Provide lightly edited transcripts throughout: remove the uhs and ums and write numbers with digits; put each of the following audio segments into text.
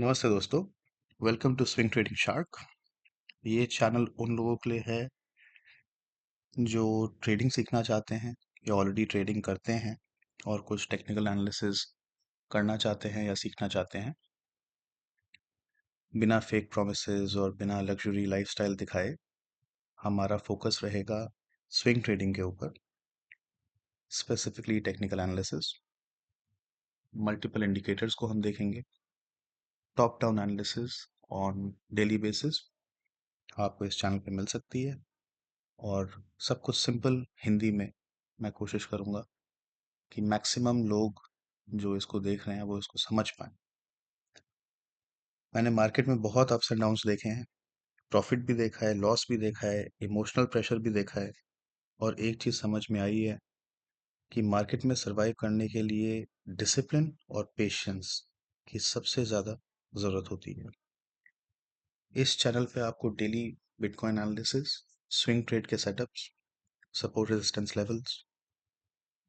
नमस्ते दोस्तों। Welcome to Swing Trading Shark. ये चैनल उन लोगों के लिए है जो ट्रेडिंग सीखना चाहते हैं या ऑलरेडी ट्रेडिंग करते हैं और कुछ टेक्निकल एनालिसिस करना चाहते हैं या सीखना चाहते हैं। बिना फेक प्रोमिसेस और बिना लग्जरी लाइफस्टाइल दिखाए हमारा फोकस रहेगा स्विंग ट्रेडिंग के ऊपर, specifically technical analysis. Multiple indicators को हम देखेंगे, top down analysis on daily basis आपको इस चैनल पे मिल सकती है और सब कुछ सिंपल हिंदी में मैं कोशिश करूंगा कि मैक्सिमम लोग जो इसको देख रहे हैं वो इसको समझ पाए। मैंने मार्केट में बहुत अप्स एंड डाउन्स देखे हैं, प्रॉफिट भी देखा है, लॉस भी देखा है, इमोशनल प्रेशर भी देखा है और एक चीज समझ में आई है कि मार्केट में सरवाइव करने के लिए डिसिप्लिन और पेशेंस की सबसे ज्यादा जरूरत होती है। इस चैनल पे आपको daily bitcoin analysis, swing trade के setups, support resistance levels,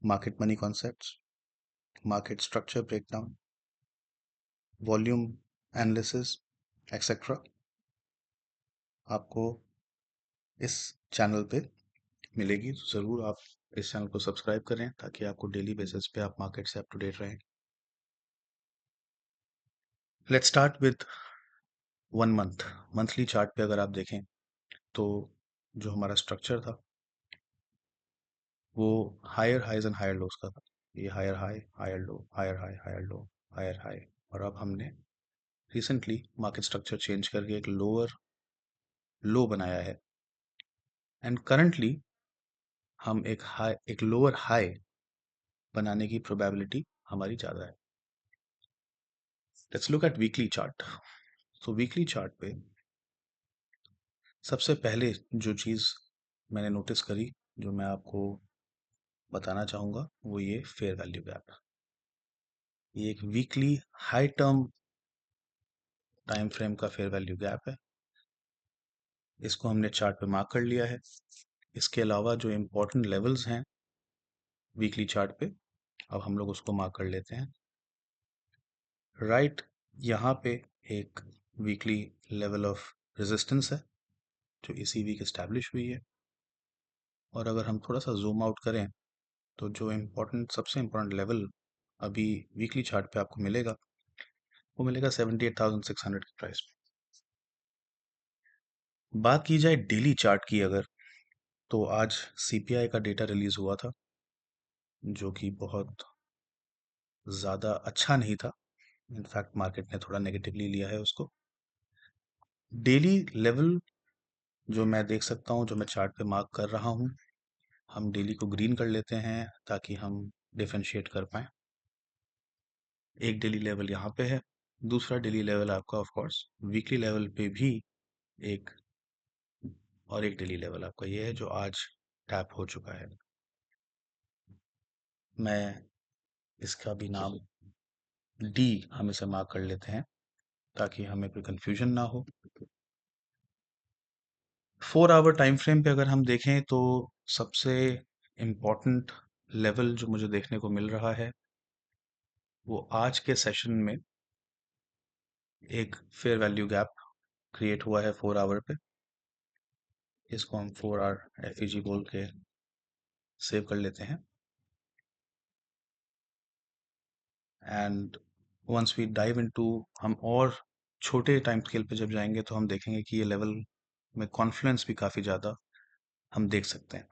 market money concepts, market structure breakdown, volume analysis etcetera आपको इस चैनल पे मिलेगी। तो ज़रूर आप इस चैनल को सब्सक्राइब करें ताकि आपको डेली बेसिस पे आप मार्केट से अप टू डेट रहें। Let's start with 1 month. Monthly chart पे अगर आप देखें तो जो हमारा स्ट्रक्चर था वो higher highs and higher lows का था। ये higher high, higher low, higher high, higher low, higher high. और अब हमने रिसेंटली मार्केट स्ट्रक्चर चेंज करके एक लोअर लो बनाया है एंड करंटली हम एक लोअर हाई बनाने की प्रोबेबिलिटी हमारी ज़्यादा है। Let's look at weekly chart. तो वीकली चार्ट पे सबसे पहले जो चीज़ मैंने नोटिस करी, जो मैं आपको बताना चाहूँगा, वो ये फेयर वैल्यू गैप। ये एक weekly high term time frame का फेयर वैल्यू गैप है। इसको हमने चार्ट पे मार्क कर लिया है। इसके अलावा जो इम्पोर्टेंट लेवल्स हैं वीकली चार्ट पे, अब हम लोग उसको मार्क कर लेते हैं। राइट, यहाँ पे एक वीकली लेवल ऑफ रेजिस्टेंस है जो इसी वीक एस्टैब्लिश हुई है। और अगर हम थोड़ा सा जूम आउट करें तो जो सबसे इम्पोर्टेंट लेवल अभी वीकली चार्ट पे आपको मिलेगा वो मिलेगा 78,600 की प्राइस पे। बात की जाए डेली चार्ट की अगर, तो आज सीपीआई का डेटा रिलीज हुआ था जो कि बहुत ज़्यादा अच्छा नहीं था। इनफैक्ट मार्केट ने थोड़ा नेगेटिवली लिया है उसको। डेली लेवल जो मैं देख सकता हूँ, जो मैं चार्ट पे मार्क कर रहा हूँ, हम डेली को ग्रीन कर लेते हैं ताकि हम डिफरेंशिएट कर पाएं। एक डेली लेवल यहाँ पे है, दूसरा डेली लेवल आपका ऑफ कोर्स वीकली लेवल पे भी एक, और एक डेली लेवल आपका ये है जो आज टैप हो चुका है। मैं इसका भी नाम डी हम इसे मार्क कर लेते हैं ताकि हमें कोई कंफ्यूजन ना हो। 4 आवर टाइम फ्रेम पे अगर हम देखें तो सबसे इम्पोर्टेंट लेवल जो मुझे देखने को मिल रहा है वो आज के सेशन में एक फेयर वैल्यू गैप क्रिएट हुआ है 4 आवर पे। इसको हम 4 आवर एफईजी बोल के सेव कर लेते हैं। And once we dive into, हम और छोटे टाइम स्केल पे जब जाएंगे तो हम देखेंगे कि ये लेवल में कॉन्फ्लुएंस भी काफ़ी ज़्यादा हम देख सकते हैं।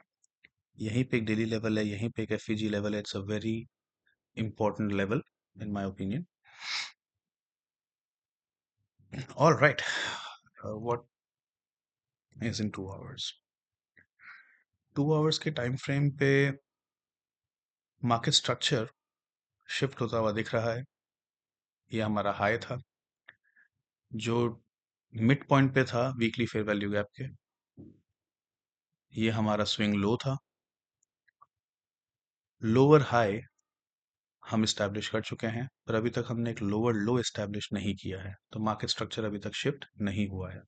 यहीं पे एक डेली लेवल है, यहीं पे एक एफईजी लेवल है। It's a very important level in my opinion. All right, what is in 2 hours? 2 hours के टाइम फ्रेम पे मार्केट स्ट्रक्चर शिफ्ट होता हुआ दिख रहा है। ये हमारा हाई था जो मिड पॉइंट पे था वीकली फेयर वैल्यू गैप के। ये हमारा स्विंग लो था। लोअर हाई हम इस्टेब्लिश कर चुके हैं, पर अभी तक हमने एक लोअर लो इस्टेब्लिश नहीं किया है, तो मार्केट स्ट्रक्चर अभी तक शिफ्ट नहीं हुआ है।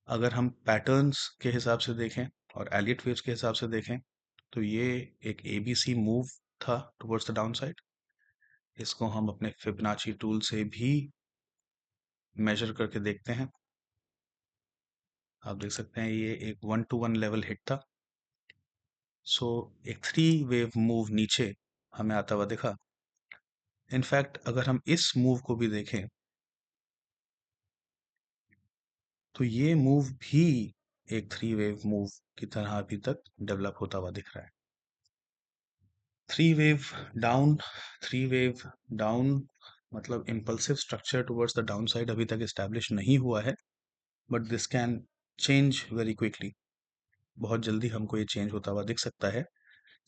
अगर हम पैटर्न्स के हिसाब से देखें और एलियट वेव्स के हिसाब से देखें तो ये एक एबीसी मूव था टुवर्ड्स द डाउन साइड। इसको हम अपने फिबोनाची टूल से भी मेजर करके देखते हैं। आप देख सकते हैं ये एक 1 to 1 लेवल हिट था। सो एक 3 वेव मूव नीचे हमें आता हुआ दिखा। इनफैक्ट अगर हम इस मूव को भी देखें तो ये मूव भी एक 3 वेव मूव की तरह अभी तक डेवलप होता हुआ दिख रहा है। 3 वेव डाउन, 3 वेव डाउन, मतलब impulsive structure towards the down side अभी तक एस्टैब्लिश नहीं हुआ है, but this can change very quickly. बहुत जल्दी हमको ये चेंज होता हुआ दिख सकता है,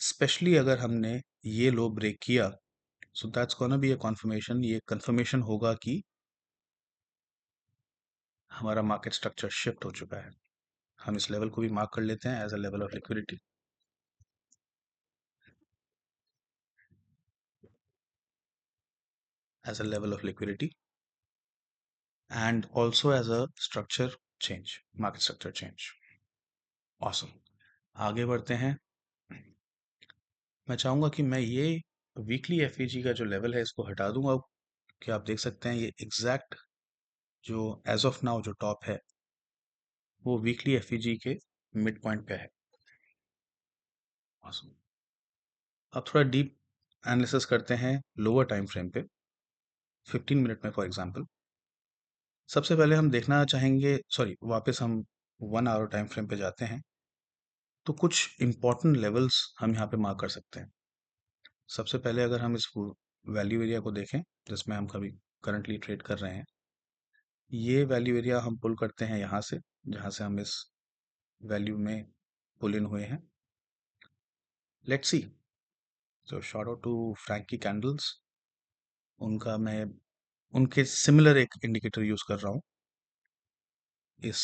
स्पेशली अगर हमने ये लो ब्रेक किया। So that's gonna be a conformation, ये कंफर्मेशन होगा कि हमारा मार्केट स्ट्रक्चर शिफ्ट हो चुका है। हम इस लेवल को भी मार्क कर लेते हैं as a level of liquidity, as a level of liquidity and also as a structure change, market structure change. Awesome. आगे बढ़ते हैं। मैं चाहूंगा कि मैं ये वीकली एफईजी का जो लेवल है इसको हटा दूंगा, कि आप देख सकते हैं ये एग्जैक्ट जो एज ऑफ नाउ जो टॉप है वो वीकली एफईजी के मिड पॉइंट पे है। Awesome. अब थोड़ा डीप एनालिसिस करते हैं लोअर टाइम फ्रेम पे, 15 मिनट में फॉर एग्जांपल। सबसे पहले हम देखना चाहेंगे, सॉरी वापस हम 1 आवर टाइम फ्रेम पे जाते हैं, तो कुछ इंपॉर्टेंट लेवल्स हम यहाँ पे मार्क कर सकते हैं। सबसे पहले अगर हम इस वैल्यू एरिया को देखें जिसमें हम कभी करंटली ट्रेड कर रहे हैं, ये वैल्यू एरिया हम पुल करते हैं यहाँ से, जहाँ से हम इस वैल्यू में पुल इन हुए हैं। Let's see. So short out to franky candles, उनका मैं उनके सिमिलर एक इंडिकेटर यूज कर रहा हूँ इस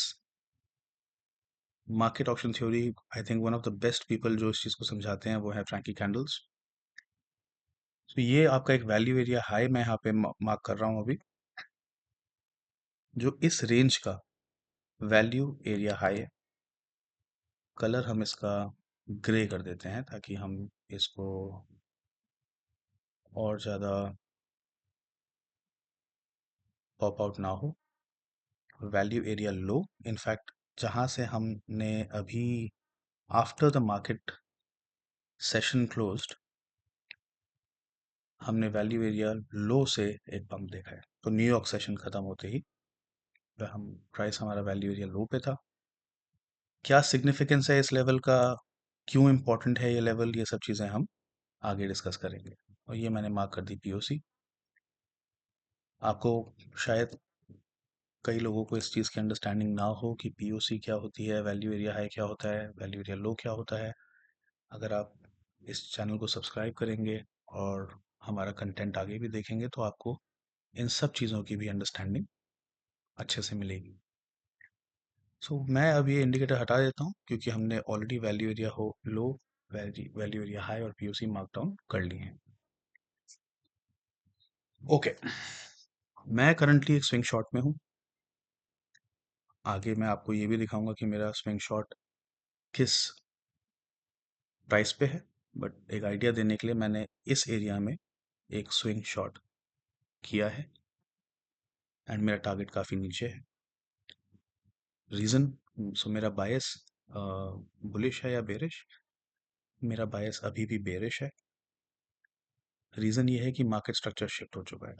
market option theory. I think one of the best people जो इस चीज़ को समझाते हैं वो है फ्रैंकी कैंडल्स। तो ये आपका एक वैल्यू एरिया हाई मैं यहाँ पे मार्क कर रहा हूँ अभी, जो इस रेंज का वैल्यू एरिया हाई है। कलर हम इसका ग्रे कर देते हैं ताकि हम इसको और ज़्यादा पॉप आउट ना हो। वैल्यू एरिया लो, इनफैक्ट जहाँ से हमने अभी after the market session closed हमने वैल्यू एरिया लो से एक पंप देखा है। तो न्यूयॉर्क सेशन खत्म होते ही हम प्राइस हमारा वैल्यू एरिया लो पे था। क्या सिग्निफिकेंस है इस लेवल का, क्यों इम्पोर्टेंट है ये लेवल, ये सब चीज़ें हम आगे डिस्कस करेंगे। और ये मैंने मार्क कर दी पीओसी। आपको शायद कई लोगों को इस चीज़ की अंडरस्टैंडिंग ना हो कि पीओसी क्या होती है, वैल्यू एरिया हाई क्या होता है, वैल्यू एरिया लो क्या होता है। अगर आप इस चैनल को सब्सक्राइब करेंगे और हमारा कंटेंट आगे भी देखेंगे तो आपको इन सब चीज़ों की भी अंडरस्टैंडिंग अच्छे से मिलेगी। सो मैं अब ये इंडिकेटर हटा देता हूँ क्योंकि हमने ऑलरेडी वैल्यू एरिया हो लो, वैल्यू एरिया हाई और पीओसी मार्क डाउन कर लिए हैं। ओके, मैं करंटली एक स्विंग शॉट में हूँ। आगे मैं आपको ये भी दिखाऊंगा कि मेरा स्विंग शॉट किस प्राइस पे है, बट एक आइडिया देने के लिए मैंने इस एरिया में एक स्विंग शॉट किया है एंड मेरा टारगेट काफ़ी नीचे है। रीज़न, सो मेरा बायस बुलिश है या बेरिश? मेरा बायस अभी भी बेरिश है। रीज़न ये है कि मार्केट स्ट्रक्चर शिफ्ट हो चुका है।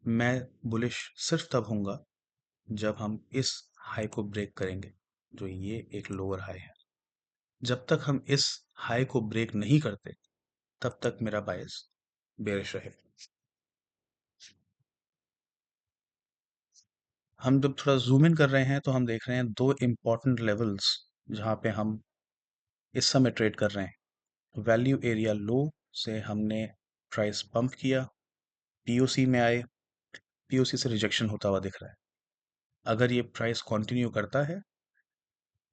मैं बुलिश सिर्फ तब होऊंगा जब हम इस हाई को ब्रेक करेंगे, जो ये एक लोअर हाई है। जब तक हम इस हाई को ब्रेक नहीं करते तब तक मेरा बायस बेरिश रहेगा। हम जब थोड़ा जूम इन कर रहे हैं तो हम देख रहे हैं दो इम्पॉर्टेंट लेवल्स जहां पे हम इस समय ट्रेड कर रहे हैं। वैल्यू एरिया लो से हमने प्राइस पंप किया, पीओसी में आए, पीओसी से रिजेक्शन होता हुआ दिख रहा है। अगर ये प्राइस कंटिन्यू करता है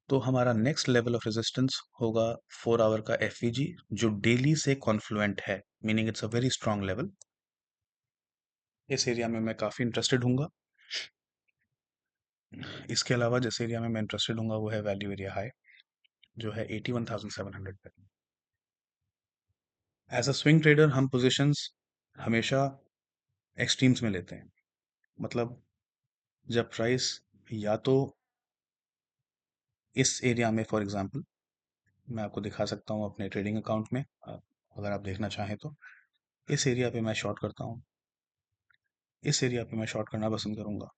तो हमारा नेक्स्ट लेवल ऑफ रेजिस्टेंस होगा 4 आवर का एफईजी, जो डेली से कॉन्फ्लुएंट है, meaning it's a very strong level. इस एरिया में मैं काफ़ी इंटरेस्टेड हूँगा। इसके अलावा जिस एरिया में मैं इंटरेस्टेड हूँगा वो है वैल्यू एरिया हाई, जो है 81,700 पे। एज अ स्विंग ट्रेडर हम पोजीशंस हमेशा एक्सट्रीम्स में लेते हैं। मतलब जब प्राइस या तो इस एरिया में, फॉर एग्जांपल मैं आपको दिखा सकता हूँ अपने ट्रेडिंग अकाउंट में, अगर आप देखना चाहें तो इस एरिया पे मैं शॉर्ट करता हूँ, इस एरिया पे मैं शॉर्ट करना पसंद करूंगा।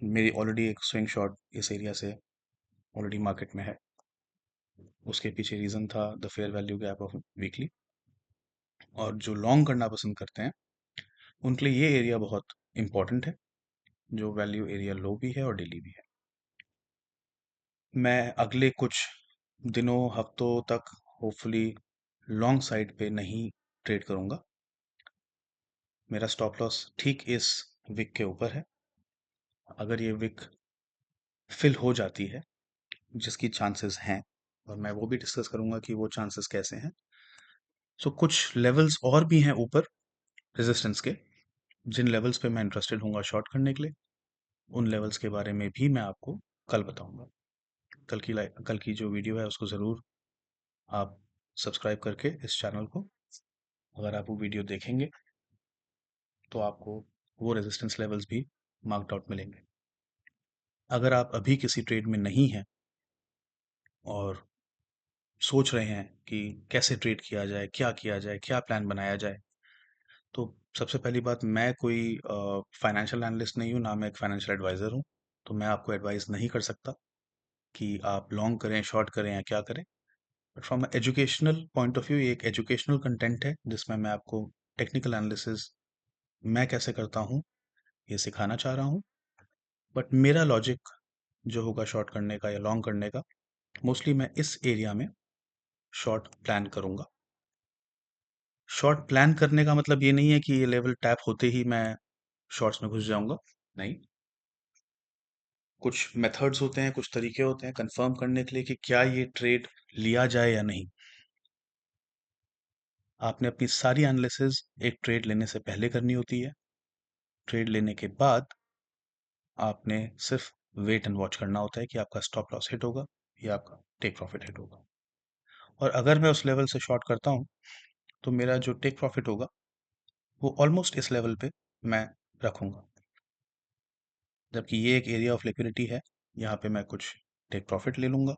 मेरी ऑलरेडी एक स्विंग शॉट इस एरिया से ऑलरेडी मार्केट में है। उसके पीछे रीज़न था the fair value gap of weekly. और जो लॉन्ग करना पसंद करते हैं उनके लिए ये एरिया बहुत इंपॉर्टेंट है, जो वैल्यू एरिया लो भी है और डेली भी है। मैं अगले कुछ दिनों हफ्तों तक होपफुली लॉन्ग साइड पे नहीं ट्रेड करूंगा। मेरा स्टॉप लॉस ठीक इस विक के ऊपर है। अगर ये विक फिल हो जाती है, जिसकी चांसेस हैं, और मैं वो भी डिस्कस करूंगा कि वो चांसेस कैसे हैं, सो कुछ लेवल्स और भी हैं ऊपर रेजिस्टेंस के, जिन लेवल्स पे मैं इंटरेस्टेड हूँ शॉर्ट करने के लिए। उन लेवल्स के बारे में भी मैं आपको कल बताऊंगा। कल की जो वीडियो है उसको ज़रूर आप सब्सक्राइब करके इस चैनल को, अगर आप वो वीडियो देखेंगे तो आपको वो रेजिस्टेंस लेवल्स भी मार्क्ड आउट मिलेंगे। अगर आप अभी किसी ट्रेड में नहीं हैं और सोच रहे हैं कि कैसे ट्रेड किया जाए, क्या प्लान बनाया जाए, तो सबसे पहली बात, मैं कोई फाइनेंशियल एनालिस्ट नहीं हूँ, ना मैं एक फाइनेंशियल एडवाइज़र हूँ। तो मैं आपको एडवाइस नहीं कर सकता कि आप लॉन्ग करें, शॉर्ट करें या क्या करें। But from educational point of view ये एक एजुकेशनल कंटेंट है, जिसमें मैं आपको टेक्निकल एनालिसिस मैं कैसे करता हूँ ये सिखाना चाह रहा हूँ। बट मेरा लॉजिक जो होगा शॉर्ट करने का या लॉन्ग करने का, मोस्टली मैं इस एरिया में शॉर्ट प्लान करूंगा। शॉर्ट प्लान करने का मतलब ये नहीं है कि ये लेवल टैप होते ही मैं शॉर्ट्स में घुस जाऊंगा, नहीं। कुछ मेथड्स होते हैं, कुछ तरीके होते हैं कंफर्म करने के लिए कि क्या ये ट्रेड लिया जाए या नहीं। आपने अपनी सारी एनालिसिस एक ट्रेड लेने से पहले करनी होती है। ट्रेड लेने के बाद आपने सिर्फ वेट एंड वॉच करना होता है कि आपका स्टॉप लॉस हिट होगा या आपका टेक प्रॉफिट हिट होगा। और अगर मैं उस लेवल से शॉर्ट करता हूँ तो मेरा जो टेक प्रॉफिट होगा वो ऑलमोस्ट इस लेवल पे मैं रखूंगा। जबकि ये एक एरिया ऑफ लिक्विडिटी है, यहाँ पे मैं कुछ टेक प्रॉफिट ले लूंगा।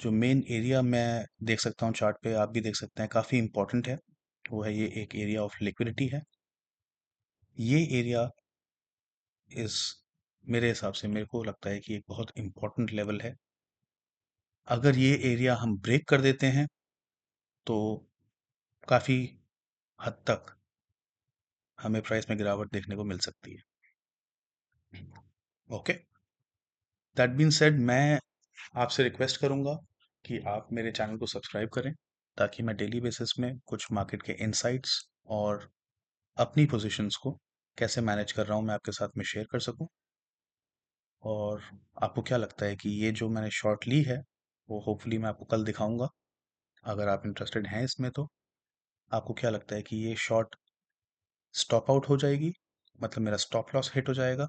जो मेन एरिया मैं देख सकता हूँ चार्ट पे, आप भी देख सकते हैं, काफ़ी इंपॉर्टेंट है, वो है ये एक एरिया ऑफ लिक्विडिटी है। ये एरिया इस मेरे हिसाब से मेरे को लगता है कि एक बहुत इंपॉर्टेंट लेवल है। अगर ये एरिया हम ब्रेक कर देते हैं तो काफ़ी हद तक हमें प्राइस में गिरावट देखने को मिल सकती है। ओके, दैट बीन सेड, मैं आपसे रिक्वेस्ट करूंगा कि आप मेरे चैनल को सब्सक्राइब करें, ताकि मैं डेली बेसिस में कुछ मार्केट के इनसाइट्स और अपनी पोजीशंस को कैसे मैनेज कर रहा हूँ मैं आपके साथ में शेयर कर सकूं। और आपको क्या लगता है कि ये जो मैंने शॉर्ट ली है वो होपफुली मैं आपको कल दिखाऊंगा। अगर आप इंटरेस्टेड हैं इसमें तो आपको क्या लगता है कि ये शॉर्ट स्टॉप आउट हो जाएगी, मतलब मेरा स्टॉप लॉस हिट हो जाएगा,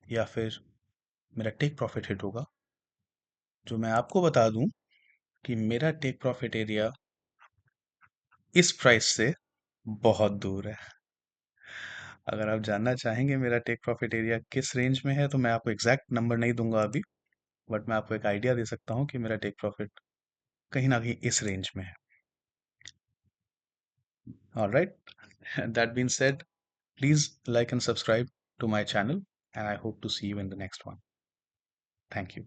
या फिर मेरा टेक प्रॉफिट हिट होगा। जो मैं आपको बता दूं कि मेरा टेक प्रॉफिट एरिया इस प्राइस से बहुत दूर है। अगर आप जानना चाहेंगे मेरा टेक प्रॉफिट एरिया किस रेंज में है, तो मैं आपको एग्जैक्ट नंबर नहीं दूंगा अभी, बट मैं आपको एक आइडिया दे सकता हूँ कि मेरा टेक प्रॉफिट कहीं ना कहीं इस रेंज में है। Alright, that been said, please like and subscribe to my channel, and I hope to see you in the next one. Thank you.